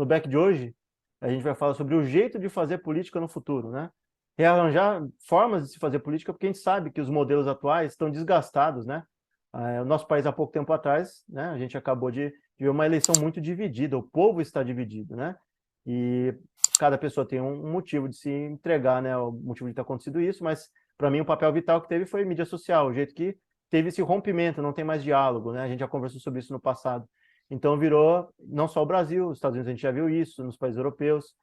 no back de hoje, a gente vai falar sobre o jeito de fazer política no futuro, né? Rearranjar formas de se fazer política, porque a gente sabe que os modelos atuais estão desgastados, né? O nosso país, há pouco tempo atrás, né, a gente acabou de ver uma eleição muito dividida, o povo está dividido, né? E cada pessoa tem um motivo de se entregar, né? O motivo de ter acontecido isso, mas para mim o papel vital que teve foi mídia social, o jeito que teve esse rompimento, não tem mais diálogo, né? A gente já conversou sobre isso no passado. Então virou não só o Brasil, os Estados Unidos a gente já viu isso, nos países europeus.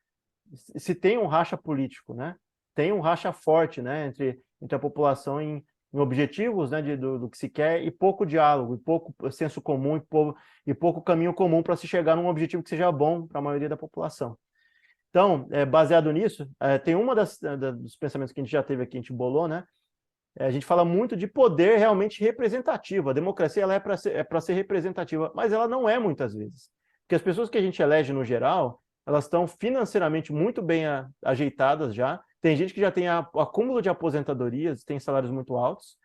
Se tem um racha político, né? Tem um racha forte, né? Entre a população em objetivos, né? Do que se quer e pouco diálogo, e pouco senso comum e pouco caminho comum para se chegar num objetivo que seja bom para a maioria da população. Então, baseado nisso, tem uma dos pensamentos que a gente já teve aqui, a gente bolou, né? A gente fala muito de poder realmente representativo. A democracia ela é para ser representativa, mas ela não é muitas vezes. Porque as pessoas que a gente elege no geral, elas estão financeiramente muito bem ajeitadas já. Tem gente que já tem acúmulo de aposentadorias, tem salários muito altos.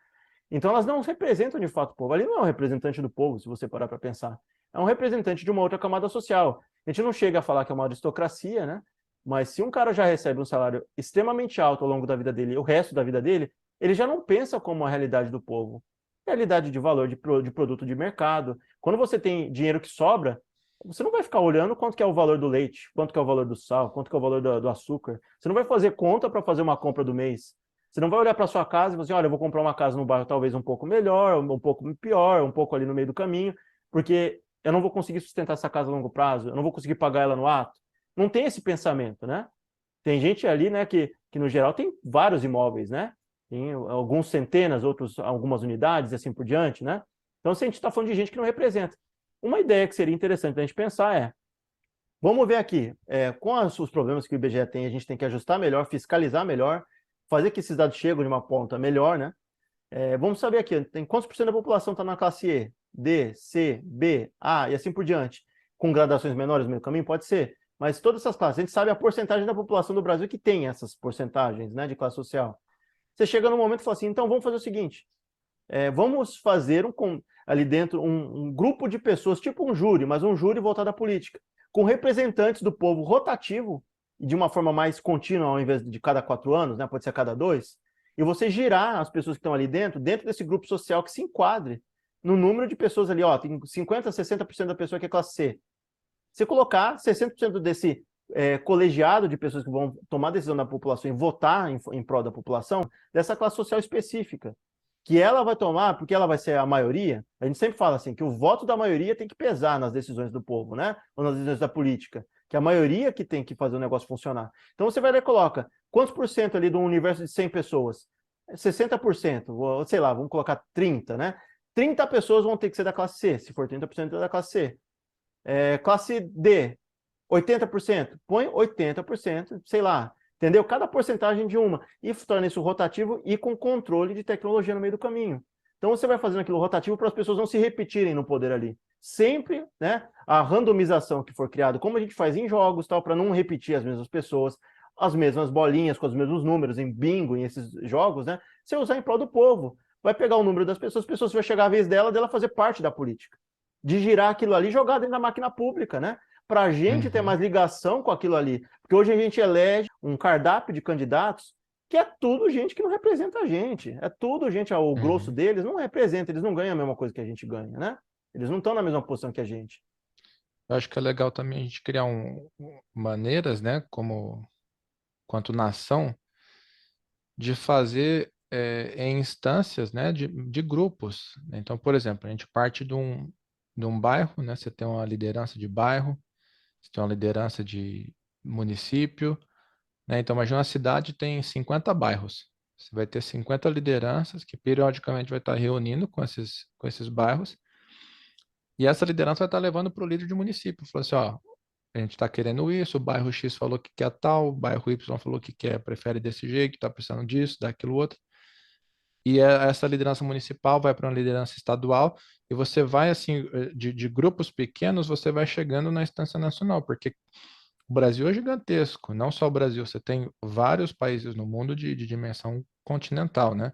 Então elas não representam de fato o povo. Ali não é um representante do povo, se você parar para pensar. É um representante de uma outra camada social. A gente não chega a falar que é uma aristocracia, né? Mas se um cara já recebe um salário extremamente alto ao longo da vida dele, o resto da vida dele, ele já não pensa como a realidade do povo. Realidade de valor de produto de mercado. Quando você tem dinheiro que sobra, você não vai ficar olhando quanto que é o valor do leite, quanto que é o valor do sal, quanto que é o valor do açúcar. Você não vai fazer conta para fazer uma compra do mês. Você não vai olhar para sua casa e falar assim, olha, eu vou comprar uma casa num bairro talvez um pouco melhor, um pouco pior, um pouco ali no meio do caminho, porque eu não vou conseguir sustentar essa casa a longo prazo, eu não vou conseguir pagar ela no ato. Não tem esse pensamento, né? Tem gente ali, né, que no geral tem vários imóveis, né? Tem alguns centenas, outros algumas unidades e assim por diante, né? Então, se a gente está falando de gente que não representa. Uma ideia que seria interessante a gente pensar vamos ver aqui, com os problemas que o IBGE tem, a gente tem que ajustar melhor, fiscalizar melhor, fazer que esses dados cheguem de uma ponta melhor, né? Vamos saber aqui, tem quantos por cento da população está na classe E, D, C, B, A e assim por diante. Com gradações menores no meio do caminho? Pode ser. Mas todas essas classes, a gente sabe a porcentagem da população do Brasil que tem essas porcentagens, né, de classe social. Você chega num momento e fala assim, então vamos fazer o seguinte, vamos fazer ali dentro um grupo de pessoas, tipo um júri, mas um júri voltado à política, com representantes do povo rotativo, de uma forma mais contínua, ao invés de cada 4 anos, né, pode ser a cada 2, e você girar as pessoas que estão ali dentro desse grupo social que se enquadre no número de pessoas ali, ó, tem 50%, 60% da pessoa que é classe C. Você colocar 60% desse colegiado de pessoas que vão tomar decisão da população e votar em prol da população, dessa classe social específica, que ela vai tomar, porque ela vai ser a maioria, a gente sempre fala assim, que o voto da maioria tem que pesar nas decisões do povo, né? Ou nas decisões da política, que é a maioria que tem que fazer o negócio funcionar. Então você vai lá e coloca, quantos por cento ali do universo de 100 pessoas? 60%, ou sei lá, vamos colocar 30, né? 30 pessoas vão ter que ser da classe C, se for 30% da classe C. Classe D, 80%, põe 80%, sei lá, entendeu? Cada porcentagem de uma. E torna isso rotativo e com controle de tecnologia no meio do caminho. Então você vai fazendo aquilo rotativo para as pessoas não se repetirem no poder ali. Sempre, né, a randomização que for criada, como a gente faz em jogos, tal, para não repetir as mesmas pessoas, as mesmas bolinhas com os mesmos números em bingo, em esses jogos, né? Você usar em prol do povo. Vai pegar o número das pessoas, vai chegar a vez dela fazer parte da política. De girar aquilo ali e jogar dentro da máquina pública, né? Para a gente ter mais ligação com aquilo ali. Porque hoje a gente elege um cardápio de candidatos que é tudo gente que não representa a gente. É tudo gente, o grosso deles não representa, eles não ganham a mesma coisa que a gente ganha, né? Eles não estão na mesma posição que a gente. Eu acho que é legal também a gente criar maneiras, né, quanto nação, de fazer em instâncias, né, de grupos. Então, por exemplo, a gente parte de um bairro, né, você tem uma liderança de bairro, você tem uma liderança de município, né? Então, imagina uma cidade tem 50 bairros. Você vai ter 50 lideranças que periodicamente vai estar reunindo com esses bairros. E essa liderança vai estar levando para o líder de município. Falou assim, ó, a gente está querendo isso, o bairro X falou que quer tal, o bairro Y falou que quer, prefere desse jeito, está precisando disso, daquilo outro. E essa liderança municipal vai para uma liderança estadual e você vai, assim, de grupos pequenos, você vai chegando na instância nacional, porque o Brasil é gigantesco, não só o Brasil, você tem vários países no mundo de dimensão continental, né?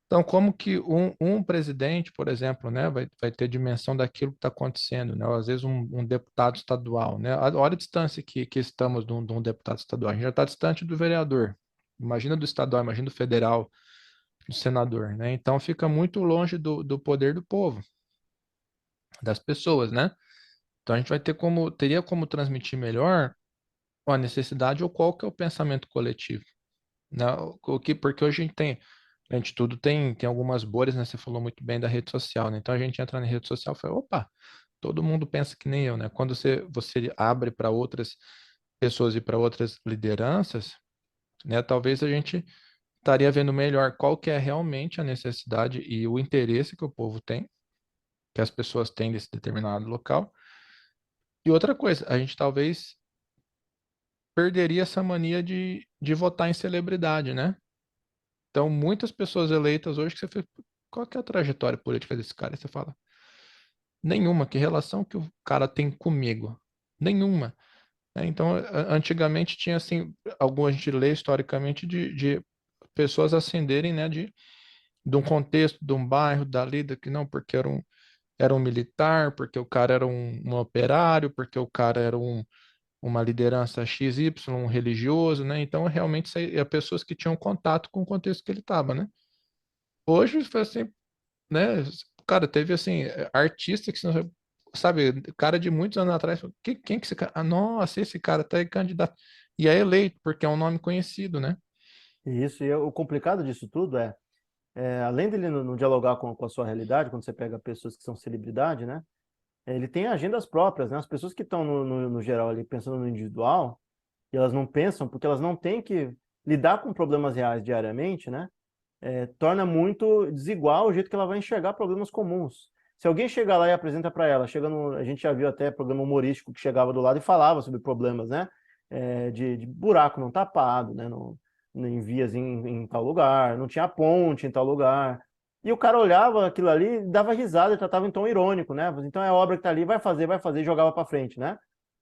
Então, como que um presidente, por exemplo, né, vai ter dimensão daquilo que está acontecendo, né? Ou, às vezes um deputado estadual, né? Olha a distância que estamos de um deputado estadual. A gente já está distante do vereador. Imagina do estadual, imagina do federal, do senador, né? Então fica muito longe do poder do povo, das pessoas, né? Então a gente teria como transmitir melhor a necessidade ou qual que é o pensamento coletivo, né? Porque hoje a gente tudo tem algumas bolhas, né? Você falou muito bem da rede social, né? Então a gente entra na rede social e fala, opa, todo mundo pensa que nem eu, né? Quando você abre para outras pessoas e para outras lideranças, né? Talvez a gente estaria vendo melhor qual que é realmente a necessidade e o interesse que o povo tem, que as pessoas têm desse determinado local. E outra coisa, a gente talvez perderia essa mania de votar em celebridade, né? Então, muitas pessoas eleitas hoje que você fala, qual que é a trajetória política desse cara? E você fala, nenhuma, que relação que o cara tem comigo? Nenhuma. Né? Então, antigamente tinha assim, algumas a gente lê historicamente de pessoas ascenderem, né, de um contexto, de um bairro, dali, que não, porque era um militar, porque o cara era um operário, porque o cara era uma liderança XY, um religioso, né? Então, realmente, pessoas que tinham contato com o contexto que ele estava, né? Hoje, foi assim, né? Cara, teve, assim, artista que, sabe, cara de muitos anos atrás, quem que esse cara? Ah, nossa, esse cara tá aí candidato. E é eleito, porque é um nome conhecido, né? E o complicado disso tudo além dele não dialogar com a sua realidade, quando você pega pessoas que são celebridade, né? Ele tem agendas próprias, né? As pessoas que estão no geral ali pensando no individual, e elas não pensam porque elas não têm que lidar com problemas reais diariamente, né? Torna muito desigual o jeito que ela vai enxergar problemas comuns. Se alguém chegar lá e apresenta para ela, a gente já viu até programa humorístico que chegava do lado e falava sobre problemas, né? De buraco não tapado, né? Em vias em tal lugar, não tinha ponte em tal lugar. E o cara olhava aquilo ali, dava risada e tratava em tom irônico, né? Então é a obra que tá ali, vai fazer, e jogava para frente, né?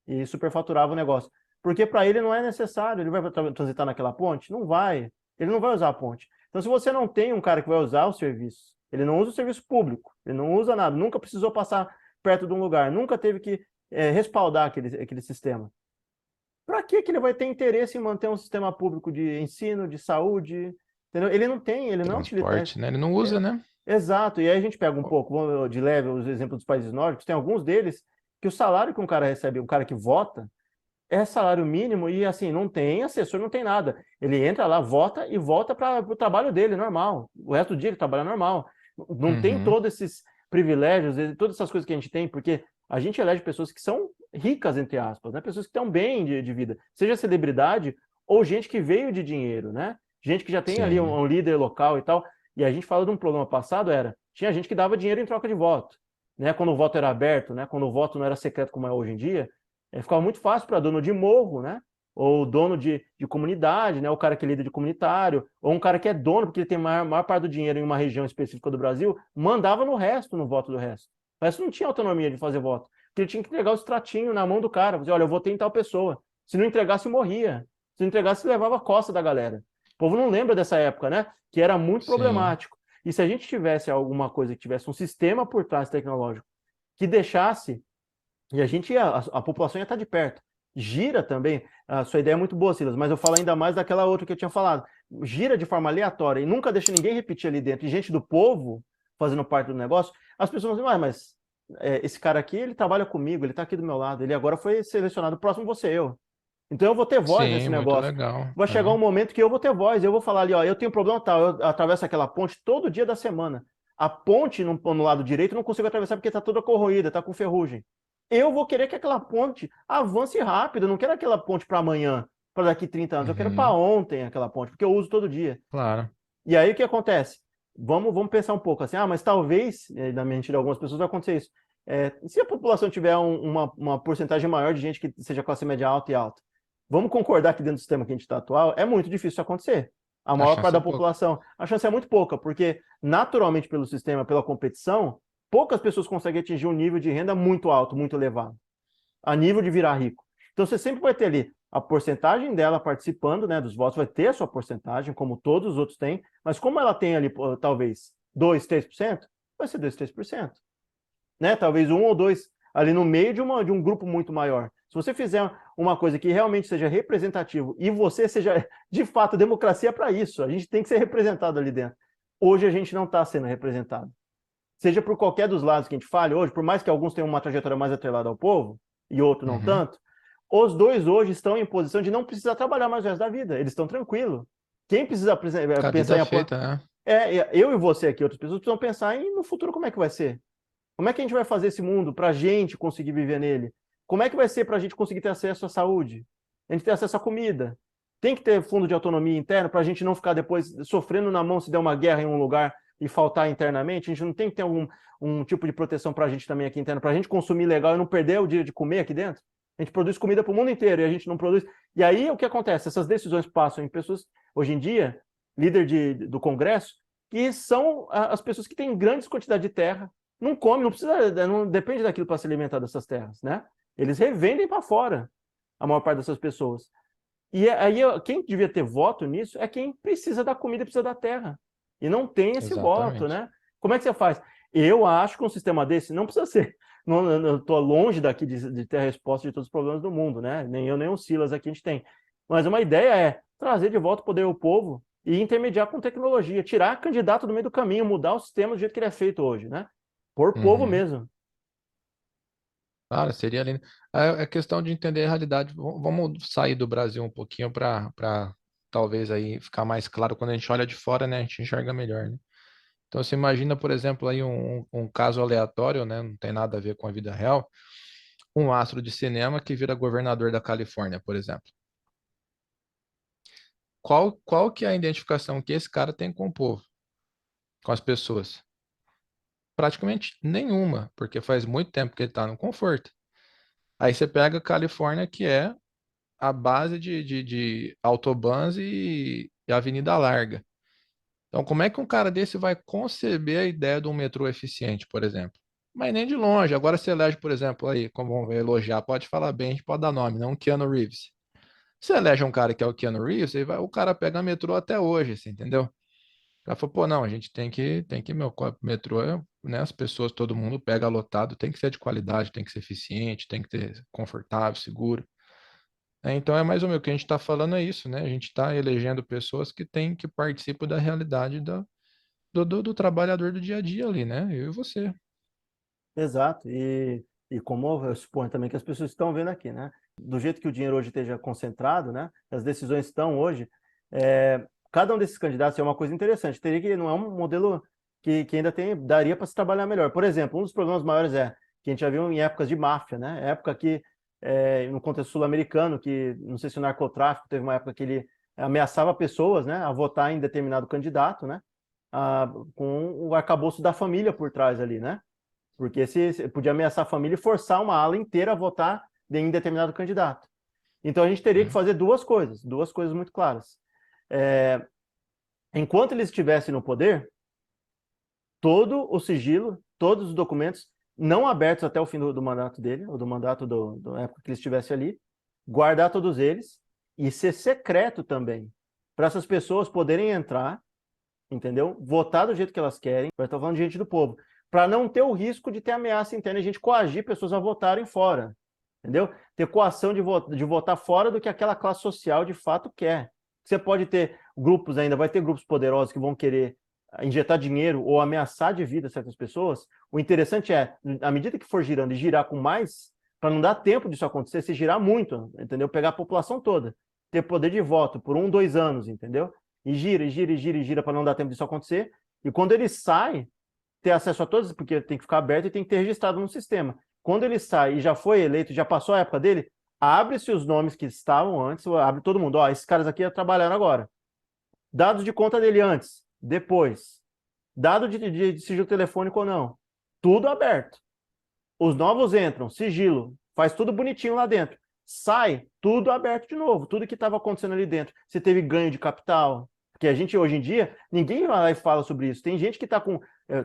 E superfaturava o negócio. Porque para ele não é necessário, ele vai transitar naquela ponte? Não vai. Ele não vai usar a ponte. Então, se você não tem um cara que vai usar o serviço, ele não usa o serviço público, ele não usa nada, nunca precisou passar perto de um lugar, nunca teve que respaldar aquele sistema. Para que ele vai ter interesse em manter um sistema público de ensino, de saúde? Entendeu? Ele não tem, ele não é utilitário. Transporte, né? Ele não usa, É, né? exato. E aí a gente pega um pouco de leve os exemplos dos países nórdicos, tem alguns deles que o salário que um cara recebe, um cara que vota, é salário mínimo e assim, não tem assessor, não tem nada. Ele entra lá, vota e volta para o trabalho dele, normal. O resto do dia ele trabalha normal. Não tem Uhum. todos esses privilégios, todas essas coisas que a gente tem, porque a gente elege pessoas que são ricas, entre aspas, né? Pessoas que estão bem de vida, seja celebridade ou gente que veio de dinheiro, né? Gente que já tem ali Sim. um líder local e tal. E a gente fala de um programa passado, tinha gente que dava dinheiro em troca de voto, né? Quando o voto era aberto, né? Quando o voto não era secreto como é hoje em dia, ficava muito fácil para dono de morro, né? Ou dono de comunidade, né? O cara que é líder de comunitário, ou um cara que é dono, porque ele tem maior parte do dinheiro em uma região específica do Brasil, mandava no resto, no voto do resto. O resto não tinha autonomia de fazer voto. Porque ele tinha que entregar o extratinho na mão do cara. Dizer, olha, eu votei em tal pessoa. Se não entregasse, morria. Se não entregasse, levava a costa da galera. O povo não lembra dessa época, né? Que era muito Sim. problemático. E se a gente tivesse alguma coisa que tivesse um sistema por trás tecnológico que deixasse e a população ia estar de perto. Gira também, a sua ideia é muito boa, Silas, mas eu falo ainda mais daquela outra que eu tinha falado. Gira de forma aleatória e nunca deixa ninguém repetir ali dentro. E gente do povo fazendo parte do negócio, as pessoas vão dizer, mas esse cara aqui, ele trabalha comigo, ele está aqui do meu lado, ele agora foi selecionado, o próximo vou ser eu. Então eu vou ter voz Sim, nesse muito negócio. legal. Vai chegar um É. momento que eu vou ter voz, eu vou falar ali, ó, eu tenho um problema tal, eu atravesso aquela ponte todo dia da semana. A ponte no lado direito eu não consigo atravessar porque está toda corroída, está com ferrugem. Eu vou querer que aquela ponte avance rápido, eu não quero aquela ponte para amanhã, para daqui 30 anos, eu quero para Uhum. ontem aquela ponte, porque eu uso todo dia. Claro. E aí o que acontece? Vamos pensar um pouco assim, mas talvez, na mente de algumas pessoas vai acontecer isso. Se a população tiver uma porcentagem maior de gente que seja classe média alta e alta, vamos concordar que dentro do sistema que a gente está atual, é muito difícil isso acontecer. A A maior parte chance é da pouca. população, a chance é muito pouca, porque naturalmente pelo sistema, pela competição, poucas pessoas conseguem atingir um nível de renda muito alto, muito elevado a nível de virar rico. Então você sempre vai ter ali a porcentagem dela participando, né, dos votos vai ter a sua porcentagem, como todos os outros têm, mas como ela tem ali, talvez, 2, 3%, vai ser 2, 3%. Né? Talvez um ou dois ali no meio de um grupo muito maior. Se você fizer uma coisa que realmente seja representativo e você seja, de fato, democracia é para isso, a gente tem que ser representado ali dentro. Hoje a gente não está sendo representado. Seja por qualquer dos lados que a gente fale hoje, por mais que alguns tenham uma trajetória mais atrelada ao povo e outro não tanto, os dois hoje estão em posição de não precisar trabalhar mais o resto da vida. Eles estão tranquilos. Quem precisa pensar em apoio... Feita, né? Eu e você aqui, outras pessoas, precisam pensar no futuro como é que vai ser. Como é que a gente vai fazer esse mundo para a gente conseguir viver nele? Como é que vai ser para a gente conseguir ter acesso à saúde? A gente ter acesso à comida? Tem que ter fundo de autonomia interna para a gente não ficar depois sofrendo na mão se der uma guerra em um lugar e faltar internamente. A gente não tem que ter um tipo de proteção para a gente também aqui interna, para a gente consumir legal e não perder o dia de comer aqui dentro. A gente produz comida para o mundo inteiro e a gente não produz. E aí o que acontece? Essas decisões passam em pessoas, hoje em dia, líder do Congresso, que são as pessoas que têm grandes quantidades de terra, não come, não precisa, não depende daquilo para se alimentar dessas terras, né? Eles revendem para fora a maior parte dessas pessoas. E aí quem devia ter voto nisso é quem precisa da comida, precisa da terra. E não tem esse voto, né? Como é que você faz? Eu acho que um sistema desse não precisa ser. Não estou longe daqui de ter a resposta de todos os problemas do mundo, né? Nem eu, nem o Silas aqui a gente tem. Mas uma ideia é trazer de volta o poder ao povo e intermediar com tecnologia, tirar candidato do meio do caminho, mudar o sistema do jeito que ele é feito hoje, né? Por povo mesmo. Claro, seria lindo. É questão de entender a realidade. Vamos sair do Brasil um pouquinho para talvez aí ficar mais claro quando a gente olha de fora, né? A gente enxerga melhor, né? Então você imagina, por exemplo, aí um caso aleatório, né? Não tem nada a ver com a vida real. Um astro de cinema que vira governador da Califórnia, por exemplo. Qual que é a identificação que esse cara tem com o povo, com as pessoas? Praticamente nenhuma, porque faz muito tempo que ele está no conforto. Aí você pega a Califórnia, que é a base de autobans e avenida larga. Então, como é que um cara desse vai conceber a ideia de um metrô eficiente, por exemplo? Mas nem de longe. Agora você elege, por exemplo, aí, como vamos elogiar, pode falar bem, a gente pode dar nome, não Keanu Reeves. Você elege um cara que é o Keanu Reeves, o cara pega metrô até hoje, assim, entendeu? Ela falou, pô, não, a gente meu metrô, né, as pessoas, todo mundo pega lotado, tem que ser de qualidade, tem que ser eficiente, tem que ter confortável, seguro. Então é mais ou menos o que a gente está falando é isso, né? A gente está elegendo pessoas que participam da realidade do trabalhador do dia a dia ali, né? Eu e você. Exato. E como eu suponho também que as pessoas estão vendo aqui, né? Do jeito que o dinheiro hoje esteja concentrado, né? As decisões estão hoje, cada um desses candidatos é uma coisa interessante. Teria que não é um modelo que ainda daria para se trabalhar melhor. Por exemplo, um dos problemas maiores é que a gente já viu em épocas de máfia, né? Época que no contexto sul-americano, que não sei se o narcotráfico teve uma época que ele ameaçava pessoas, né, a votar em determinado candidato, né? Com o arcabouço da família por trás ali, né? Porque se podia ameaçar a família e forçar uma ala inteira a votar em determinado candidato. Então a gente teria que fazer duas coisas muito claras. Enquanto eles estivessem no poder, todo o sigilo, todos os documentos não abertos até o fim do mandato dele, ou do mandato da época que ele estivesse ali, guardar todos eles e ser secreto também, para essas pessoas poderem entrar, entendeu? Votar do jeito que elas querem, eu estou falando de gente do povo, para não ter o risco de ter ameaça interna e a gente coagir pessoas a votarem fora, entendeu? Ter coação de votar fora do que aquela classe social de fato quer. Você pode ter grupos ainda, vai ter grupos poderosos que vão querer injetar dinheiro ou ameaçar de vida certas pessoas. O interessante é, à medida que for girando e girar com mais, para não dar tempo disso acontecer, se girar muito, entendeu? Pegar a população toda, ter poder de voto por 1, 2 anos, entendeu? E gira, e gira, e gira, e gira para não dar tempo disso acontecer. E quando ele sai, ter acesso a todos, porque tem que ficar aberto e tem que ter registrado no sistema. Quando ele sai e já foi eleito, já passou a época dele, abre-se os nomes que estavam antes, abre todo mundo. Ó, esses caras aqui trabalharam agora. Dados de conta dele antes, depois. Dado de sigilo telefônico ou não. Tudo aberto. Os novos entram, sigilo, faz tudo bonitinho lá dentro. Sai, tudo aberto de novo. Tudo que estava acontecendo ali dentro. Se teve ganho de capital. Porque a gente, hoje em dia, ninguém vai lá e fala sobre isso. Tem gente que está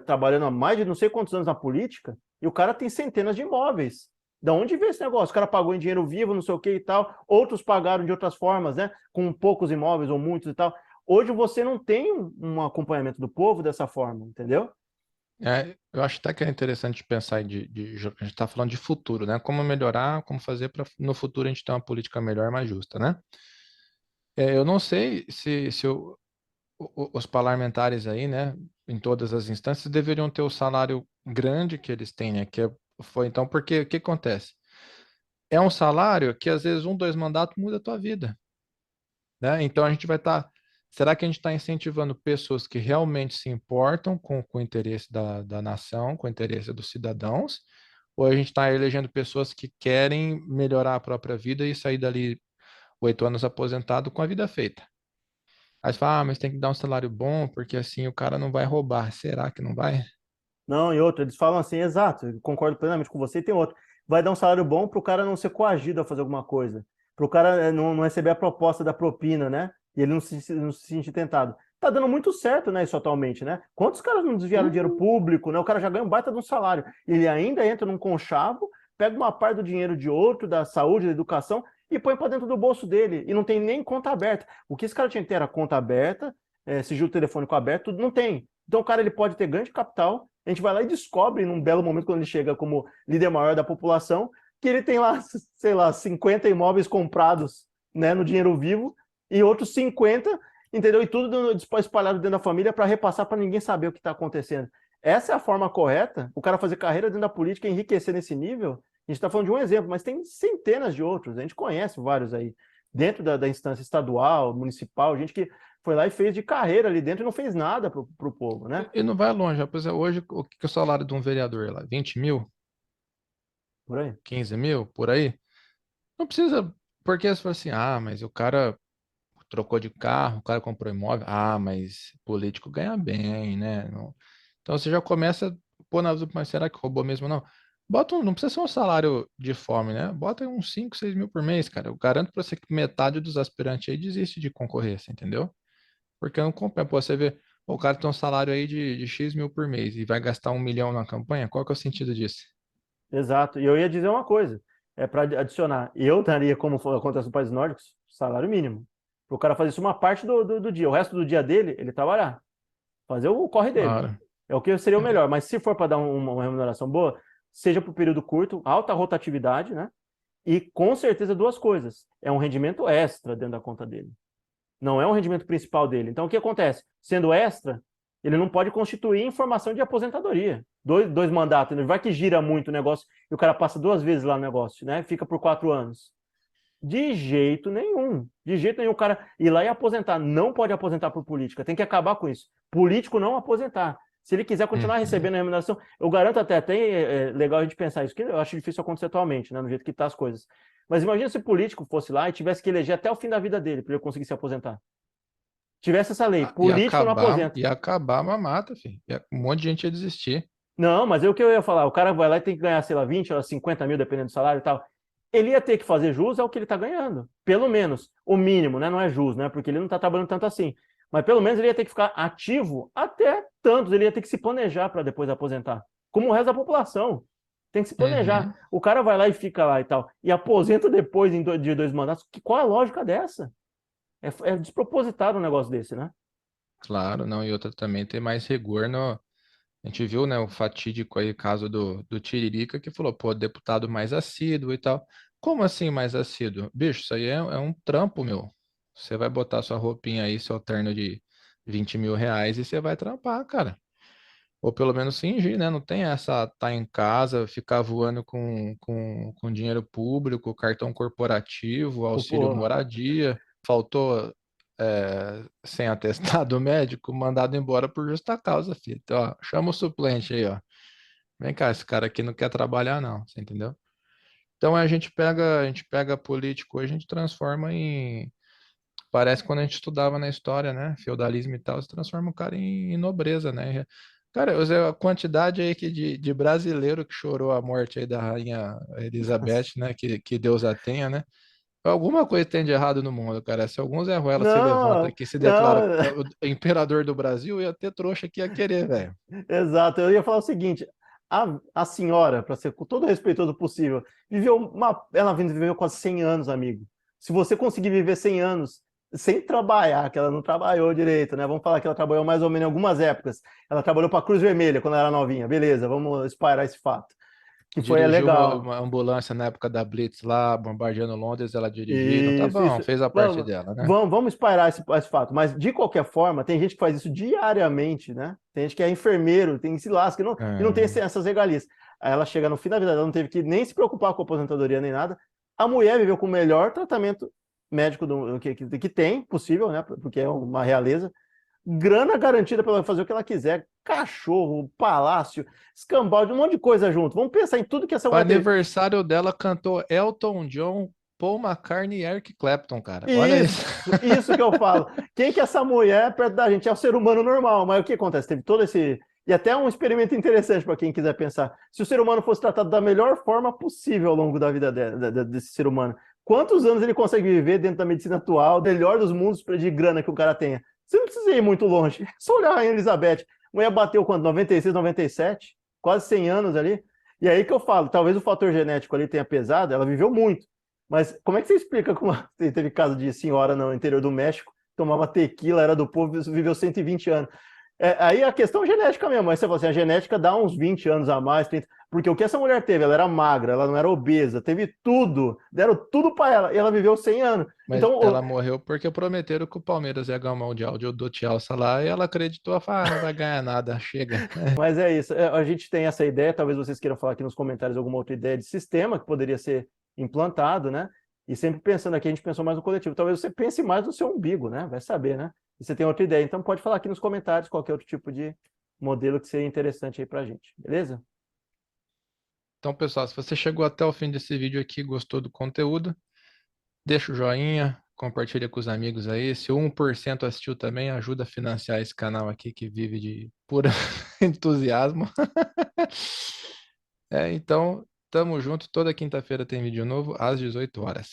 trabalhando há mais de não sei quantos anos na política e o cara tem centenas de imóveis. Da onde veio esse negócio? O cara pagou em dinheiro vivo, não sei o que e tal. Outros pagaram de outras formas, né? Com poucos imóveis ou muitos e tal. Hoje você não tem um acompanhamento do povo dessa forma, entendeu? Eu acho até que é interessante pensar a gente está falando de futuro, né? Como melhorar, como fazer para no futuro a gente ter uma política melhor, mais justa, né? Eu não sei se os parlamentares aí, né, em todas as instâncias, deveriam ter o salário grande que eles têm, né? Foi então, porque o que acontece? É um salário que às vezes 1, 2 mandatos muda a tua vida, né? Então a gente vai estar. Será que a gente está incentivando pessoas que realmente se importam com o interesse da nação, com o interesse dos cidadãos? Ou a gente está elegendo pessoas que querem melhorar a própria vida e sair dali 8 anos aposentado com a vida feita? Aí você fala, mas tem que dar um salário bom, porque assim o cara não vai roubar. Será que não vai? Não, e outro, eles falam assim, exato, eu concordo plenamente com você, e tem outro. Vai dar um salário bom para o cara não ser coagido a fazer alguma coisa, para o cara não receber a proposta da propina, né? E ele não se sentir tentado. Tá dando muito certo, né, isso atualmente, né? Quantos caras não desviaram dinheiro Uh, público, né? O cara já ganha um baita de um salário. Ele ainda entra num conchavo, pega uma parte do dinheiro de outro, da saúde, da educação, e põe para dentro do bolso dele. E não tem nem conta aberta. O que esse cara tinha que ter era conta aberta, sigilo telefônico aberto, tudo não tem. Então o cara ele pode ter grande capital, a gente vai lá e descobre, num belo momento, quando ele chega como líder maior da população, que ele tem lá, sei lá, 50 imóveis comprados, né, no dinheiro vivo e outros 50, entendeu? E tudo espalhado dentro da família para repassar para ninguém saber o que está acontecendo. Essa é a forma correta, o cara fazer carreira dentro da política e enriquecer nesse nível. A gente está falando de um exemplo, mas tem centenas de outros, a gente conhece vários aí, dentro da instância estadual, municipal, gente que foi lá e fez de carreira ali dentro e não fez nada para o povo, né? e não vai longe. Por exemplo, hoje, o que é o salário de um vereador lá? 20 mil? Por aí. 15 mil? Por aí? Não precisa, porque você fala assim, mas o cara trocou de carro, o cara comprou imóvel. Mas político ganha bem, né? Então você já começa a pôr na dúvida, mas será que roubou mesmo? Não. Não precisa ser um salário de fome, né? Bota aí uns 5, 6 mil por mês, cara. Eu garanto pra você que metade dos aspirantes aí desiste de concorrer, você entendeu? Porque não compensa. Pô, você vê, o cara tem um salário aí de X mil por mês e vai gastar 1 milhão na campanha, qual que é o sentido disso? Exato. E eu ia dizer uma coisa, para adicionar, eu daria, como acontece nos países nórdicos, salário mínimo. Para o cara fazer isso uma parte do dia. O resto do dia dele, ele trabalhar. Fazer o corre dele. Claro. É o que seria o É. melhor. Mas se for para dar uma remuneração boa, seja por período curto, alta rotatividade, né? E com certeza duas coisas. É um rendimento extra dentro da conta dele. Não é um rendimento principal dele. Então, o que acontece? Sendo extra, ele não pode constituir informação de aposentadoria. Dois mandatos, né? Vai que gira muito o negócio e o cara passa 2 vezes lá no negócio, né? Fica por 4 anos. De jeito nenhum. De jeito nenhum o cara ir lá e aposentar. Não pode aposentar por política. Tem que acabar com isso. Político não aposentar. Se ele quiser continuar Uhum. recebendo a remuneração, eu garanto até legal a gente pensar isso, que eu acho difícil acontecer atualmente, né, no jeito que tá as coisas. Mas imagina se o político fosse lá e tivesse que eleger até o fim da vida dele para ele conseguir se aposentar. Tivesse essa lei, político não aposenta. Ia acabar a mamata, filho. Um monte de gente ia desistir. Não, mas é o que eu ia falar, o cara vai lá e tem que ganhar, sei lá, 20 ou 50 mil, dependendo do salário e tal. Ele ia ter que fazer jus ao que ele está ganhando. Pelo menos. O mínimo, né? Não é jus, né? Porque ele não está trabalhando tanto assim. Mas pelo menos ele ia ter que ficar ativo até tantos. Ele ia ter que se planejar para depois aposentar. Como o resto da população. Tem que se planejar. Uhum. O cara vai lá e fica lá e tal. E aposenta depois de 2 mandatos. Qual a lógica dessa? É despropositado um negócio desse, né? Claro, não. E outra também tem mais rigor no. A gente viu, né, o fatídico aí caso do Tiririca, que falou, pô, deputado mais assíduo e tal. Como assim mais assíduo? Bicho, isso aí é um trampo, meu. Você vai botar sua roupinha aí, seu terno de 20 mil reais e você vai trampar, cara. Ou pelo menos fingir, né? Não tem essa tá em casa, ficar voando com dinheiro público, cartão corporativo, auxílio Pô, moradia. Faltou sem atestado médico, mandado embora por justa causa, filho. Então, ó, chama o suplente aí, ó. Vem cá, esse cara aqui não quer trabalhar, não, você entendeu? Então a gente pega político, hoje a gente transforma em. Parece quando a gente estudava na história, né? Feudalismo e tal, se transforma o cara em nobreza, né? Cara, a quantidade aí de brasileiro que chorou a morte aí da rainha Elizabeth, né? Que Deus a tenha, né? Alguma coisa tem de errado no mundo, cara. Se algum Zé Ruela se levanta não, aqui e se declara não. o imperador do Brasil, ia ter trouxa que ia querer, velho. Exato, eu ia falar o seguinte: A senhora, para ser com todo o respeitoso possível, ela viveu quase 100 anos, amigo. Se você conseguir viver 100 anos sem trabalhar, que ela não trabalhou direito, né? Vamos falar que ela trabalhou mais ou menos em algumas épocas. Ela trabalhou para a Cruz Vermelha quando ela era novinha. Beleza, vamos espairar esse fato. Que foi Dirigiu legal. uma ambulância na época da Blitz lá, bombardeando Londres, ela dirigindo. Tá Isso, bom, isso. fez a parte Vamos, dela, né? vamos espairar esse fato. Mas, de qualquer forma, tem gente que faz isso diariamente, né? Tem gente que é enfermeiro, tem que se lasca e não tem É. essas regalias. Aí ela chega no fim da vida dela, não teve que nem se preocupar com a aposentadoria nem nada. A mulher viveu com o melhor tratamento médico que tem, possível, né? Porque é uma realeza. Grana garantida para ela fazer o que ela quiser. Cachorro, palácio, escambau, um monte de coisa junto. Vamos pensar em tudo que essa O mulher teve. aniversário dela cantou Elton John, Paul McCartney e Eric Clapton, cara. Olha isso. Isso que eu falo. Quem que é essa mulher perto da gente? É o ser humano normal, mas o que acontece? Teve todo esse. E até um experimento interessante para quem quiser pensar. Se o ser humano fosse tratado da melhor forma possível ao longo da vida desse ser humano, quantos anos ele consegue viver dentro da medicina atual, melhor dos mundos de grana que o cara tenha? Você não precisa ir muito longe. É só olhar a Rainha Elizabeth. A mulher bateu quanto? 96, 97? Quase 100 anos ali. E aí que eu falo, talvez o fator genético ali tenha pesado, ela viveu muito. Mas como é que você explica como teve caso de senhora no interior do México, tomava tequila, era do povo, viveu 120 anos? Aí a questão é genética mesmo. Aí você fala assim, a genética dá uns 20 anos a mais, 30, porque o que essa mulher teve? Ela era magra, ela não era obesa, teve tudo, deram tudo para ela, e ela viveu 100 anos. Mas Então, ela morreu porque prometeram que o Palmeiras ia ganhar o Mundial do Chelsea lá e ela acreditou, falou, ah, não vai ganhar nada, chega. mas é isso. A gente tem essa ideia, talvez vocês queiram falar aqui nos comentários alguma outra ideia de sistema que poderia ser implantado, né? E sempre pensando aqui, a gente pensou mais no coletivo. Talvez você pense mais no seu umbigo, né? Vai saber, né? E você tem outra ideia. Então pode falar aqui nos comentários qualquer outro tipo de modelo que seria interessante aí pra gente, beleza? Então, pessoal, se você chegou até o fim desse vídeo aqui, gostou do conteúdo, deixa o joinha, compartilha com os amigos aí. Se o 1% assistiu também, ajuda a financiar esse canal aqui que vive de pura entusiasmo. Então, tamo junto. Toda quinta-feira tem vídeo novo às 18 horas.